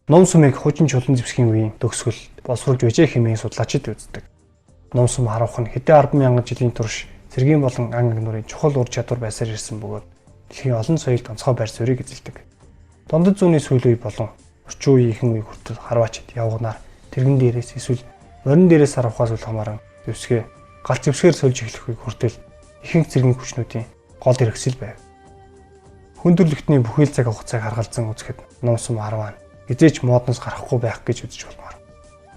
Ном сумыг хуучин чулуун зэвсгийн үеийн төгсгөл боловсруулж байжээ хэмээн судлаачид үздэг. Ном сум харуулах нь хэдэн 10,000 жилийн турш цэргийн болон ан агнуурын чухал ур чадвар байсаар ирсэн бөгөөд дэлхийн олон соёлд онцгой байр суурийг эзэлдэг. Дундад зууны сүүл үе болон орчин үеийн ихэнх үе хүртэл харваачид явганаар тэрэгэн дээрээс эсвэл морин дээрээс харавхаас үл хамааран зэвсгээ галт зэвсгээр сольж эхлэх үе хүртэл ихэнх цэргийн хүчнүүдийн гол хэрэгсэл байв. Хүндрэлтний бүхэл цаг хугацааг харгалзан үзэхэд ном сум харваа хизээч модноос гарахгүй байх гэж үзэж болмоор.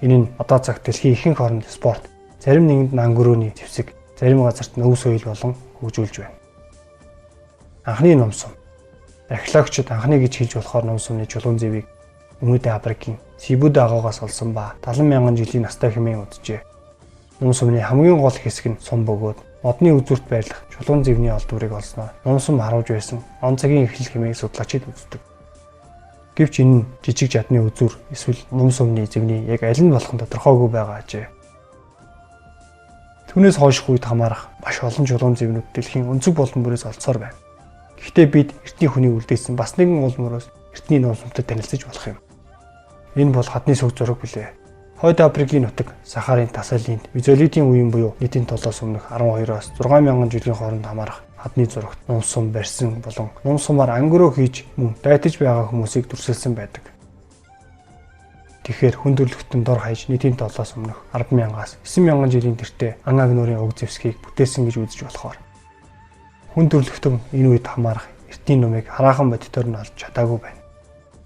Энэ нь одоо цагт дэлхийн ихэнх орнд спорт, зарим нэгэнд ангөрөөний зэвсэг, зарим газарт өв соёл болон хөгжүүлж байна. Анхны ном сум. Археологчид анхны гэж хэлж болохоор ном сумны чулуун зэвийг Өмнөд Африкийн Сибуд агоогоос олсон ба 70,000 жилийн настай хэмээн үзжээ. Ном сумны хамгийн гол хэсэг нь сум бөгөөд модны үзүүрт байрлах чулуун зэвний олдврыг олсноор ном сум харуулж байсан он цагийн эхлэл хэмээн судлаачид үздэг. Гэвч энэ жижиг жадны үзүүр эсвэл ном сумны зэвний яг аль нь болох нь тодорхойгүй байгаа ажээ. Түүнээс хойшх үед хамаарах маш олон чулуун зэвнүүд дэлхийн өнцөг болон бүрээс олцсоор байна. Гэхдээ бид эртний хүний үлдээсэн бас нэгэн уул мөрөөс эртний ном сумтай танилцж болох юм. Энэ бол хадны сүг зураг билээ. Хойд Африкийн нутаг Сахарын тасалын мезолитийн үеийн буюу нийтийн толоос өмнөх 12-оос 6,000 жилийн хооронд хамаарах хадны зурагт ном сум барьсан болон ном сумаар ангөрөө хийж мөн дайтаж байгаа хүмүүсийг дүрсэлсэн байдаг. Тэгэхээр хүндрэлтэн дор хаяж нийтийн толоос өмнөх 10,000-аас 9,000 жилийн тэртээ ан агнуурын уг зэвсгийг бүтээсэн гэж үзэж болохоор хүндрэлтэн энэ үед хамаарах эртний номыг хараахан бодитоор нь олж чадаагүй байна.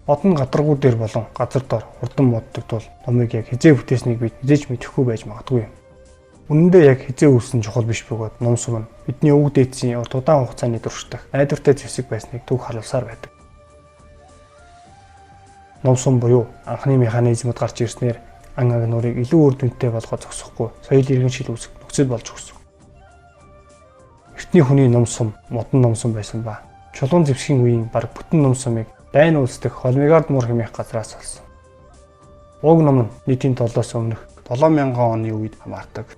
Модон гадаргуу дээр болон газар дор хурдан моддаг тул номыг яг хизээ бүтээснийг бид хизээж мэдэхгүй байж магадгүй юм. Үнэн дээр яг хизээ үүссэн чухал биш бөгөөд ном сум нь бидний өвөг дээдсийн урт удаан хугацааны туршдах найдвартай зэвсэг байсныг түг харуулсаар байдаг. Ном сум буюу анхны механизмд гарч ирснээр ан агнуурыг илүү үр дүнтэй болгоод зогсохгүй соёл иргэншил үүсэх нөхцөл болж өгсөн. Эртний хүний ном сум модон ном сум байсан ба чулуун зэвсгийн үеийн бараг бүтэн ном сумыг дайн улс дэх Холмигард муур хэмээх газраас олсон. Уг ном нь нийтийн толоос өмнөх 7,000 оны үед хамаардаг.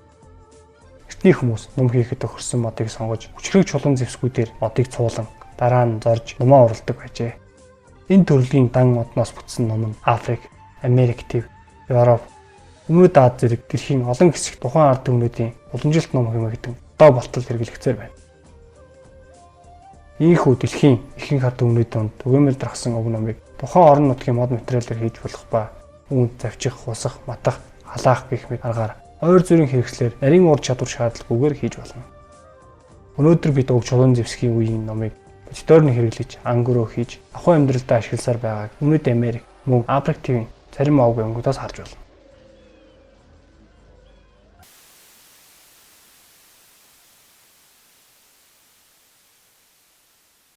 Эртний хүмүүс ном хийхэд тохирсон модыг сонгож хүчрэг чулуун зэвсгүүдээр модыг цуулан дараа нь зорж номоо уралдаг байжээ. Энэ төрлийн дан модноос бүтсэн ном нь Африк, Америк төв, Европ, Өмнөд Аз зэрэг дэлхийн олон хэсэгт тухайн ард түмнүүдийн уламжилт ном хэмээгдэн доо болтол хэрэглэгцээр байна. Ийхүү дэлхийн ихэнх ард түмнүүд донд түгээмэл дарахсан уг номыг тухайн орон нутгийн мод материалаар хийж болох ба үүнд завчих, хусах, матах, халаах гэх мэт аргаар ойр зүрийн хэрэгслээр нарийн ур чадвар шаардлагагүйгээр хийж болно. Өнөөдөр бид уг чулуун зэвсгийн үеийн номыг бодитоор нь хэрэглэж ангөрөө хийж ахуй амьдралдаа ашигласаар байгааг Өмнөд Америк, мөн Африк твийн зарим овг ангиудаас харж байна.